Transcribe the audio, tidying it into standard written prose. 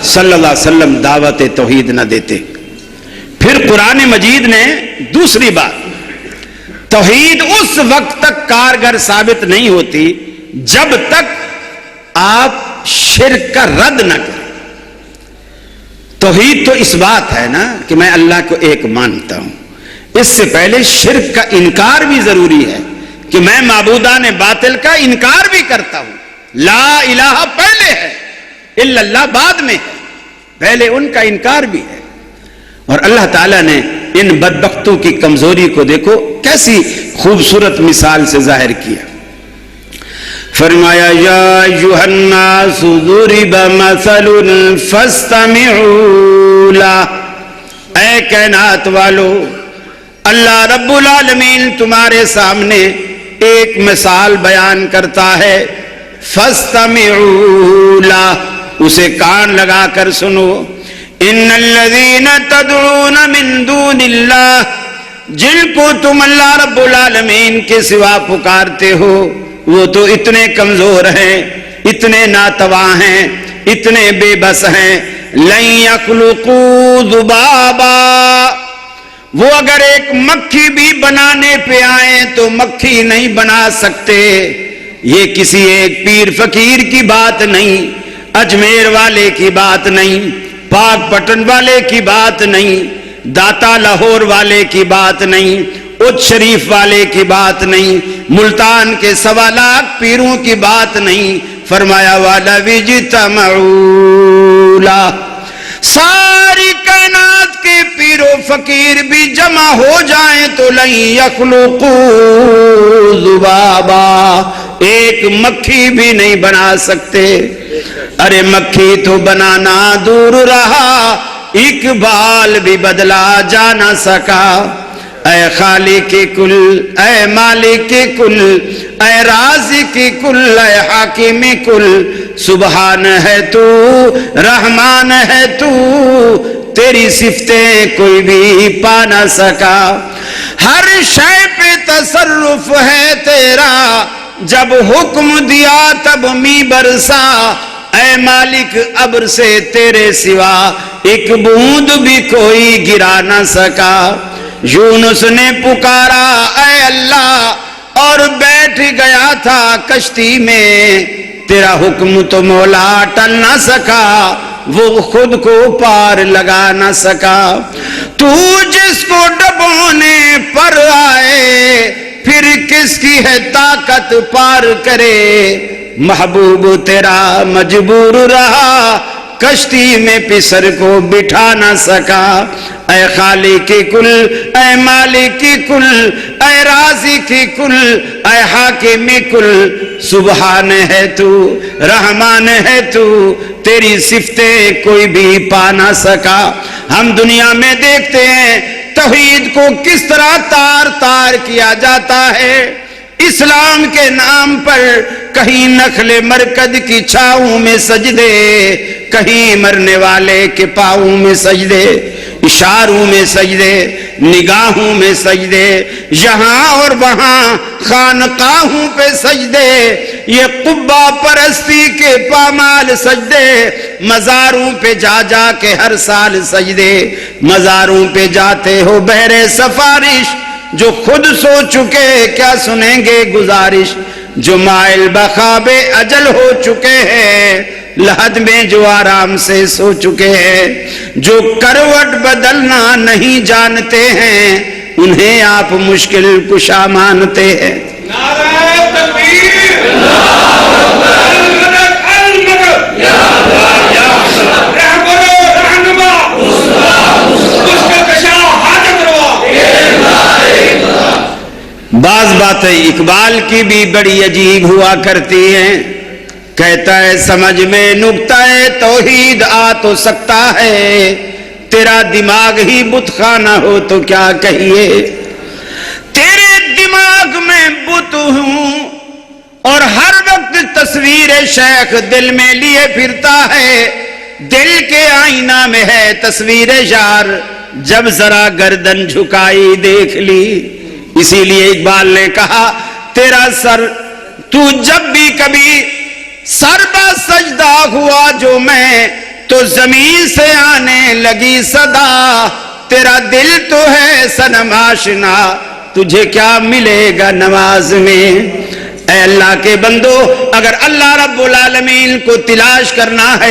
صلی اللہ علیہ وسلم دعوت توحید نہ دیتے۔ پھر قرآن مجید نے دوسری بات، توحید اس وقت تک کارگر ثابت نہیں ہوتی جب تک آپ شرک کا رد نہ کریں۔ توحید تو اس بات ہے نا کہ میں اللہ کو ایک مانتا ہوں، اس سے پہلے شرک کا انکار بھی ضروری ہے کہ میں معبودان باطل کا انکار بھی کرتا ہوں۔ لا الہ پہلے ہے، الا اللہ بعد میں ہے، پہلے ان کا انکار بھی ہے۔ اور اللہ تعالیٰ نے ان بدبختوں کی کمزوری کو دیکھو کیسی خوبصورت مثال سے ظاہر کیا۔ فرمایا یا ایھا الناس ضرب مثل فاستمعوا لہ، اے کائنات والو، اللہ رب العالمین تمہارے سامنے ایک مثال بیان کرتا ہے، فاستمعوا لہ، اسے کان لگا کر سنو۔ ان الذین تدعون من دون اللہ، جن کو تم اللہ رب العالمین کے سوا پکارتے ہو وہ تو اتنے کمزور ہیں، اتنے ناتواں ہیں، اتنے بے بس ہیں، لن یخلقوا ذبابا، وہ اگر ایک مکھی بھی بنانے پہ آئیں تو مکھی نہیں بنا سکتے۔ یہ کسی ایک پیر فقیر کی بات نہیں، اجمیر والے کی بات نہیں، پاک پٹن والے کی بات نہیں، داتا لاہور والے کی بات نہیں، اچ شریف والے کی بات نہیں، ملتان کے 1.25 لاکھ پیروں کی بات نہیں۔ فرمایا وَلَوِ اجْتَمَعُوا لَهُ، ساری کائنات کے پیر و فقیر بھی جمع ہو جائیں تو لن یخلقوا ذبابا، ایک مکھی بھی نہیں بنا سکتے۔ ارے مکھی تو بنانا دور رہا، اقبال بھی بدلا جا نہ سکا۔ اے خالق کل، اے مالک کل، اے رازق کل، اے حاکم کل، سبحان ہے تو، رحمان ہے تو، تیری صفتیں کوئی بھی پا نہ سکا۔ ہر شے پہ تصرف ہے تیرا، جب حکم دیا تب می برسا۔ اے مالک ابر سے تیرے سوا ایک بوند بھی کوئی گرا نہ سکا۔ یونس نے پکارا اے اللہ اور بیٹھ گیا تھا کشتی میں، تیرا حکم تو مولا ٹل نہ سکا، وہ خود کو پار لگا نہ سکا۔ تو جس کو ڈبونے پر آئے پھر کس کی ہے طاقت پار کرے۔ محبوب تیرا مجبور رہا، کشتی میں پسر کو بٹھا نہ سکا۔ اے خالق کل، اے مالک کل، اے رازق کل، اے حاکم کل، سبحان ہے تو، رحمان ہے تو، تیری صفتیں کوئی بھی پا نہ سکا۔ ہم دنیا میں دیکھتے ہیں توحید کو کس طرح تار تار کیا جاتا ہے۔ اسلام کے نام پر کہیں نخل مرکز کی چھاؤں میں سجدے، کہیں مرنے والے کے پاؤں میں سجدے، اشاروں میں سجدے، نگاہوں میں سجدے، یہاں اور وہاں خانقاہوں پہ سجدے، یہ قبہ پرستی کے پامال سجدے، مزاروں پہ جا جا کے ہر سال سجدے۔ مزاروں پہ جاتے ہو بہرے سفارش، جو خود سو چکے کیا سنیں گے گزارش، جو مائل بخواب اجل ہو چکے ہیں، لحد میں جو آرام سے سو چکے ہیں، جو کروٹ بدلنا نہیں جانتے ہیں، انہیں آپ مشکل کشا مانتے ہیں۔ نعرہ تکبیر، بعض باتیں اقبال کی بھی بڑی عجیب ہوا کرتی ہیں۔ کہتا ہے سمجھ میں نکتہ توحید آ تو سکتا ہے، تیرا دماغ ہی بت خانہ ہو تو کیا کہیے۔ تیرے دماغ میں بت ہوں اور ہر وقت تصویر شیخ دل میں لیے پھرتا ہے، دل کے آئینہ میں ہے تصویر یار، جب ذرا گردن جھکائی دیکھ لی۔ اسی لیے اقبال نے کہا تیرا سر، تو جب بھی کبھی سر با سجدہ ہوا جو میں، تو زمین سے آنے لگی صدا، تیرا دل تو ہے صنم آشنا، تجھے کیا ملے گا نماز میں۔ اے اللہ کے بندو، اگر اللہ رب العالمین کو تلاش کرنا ہے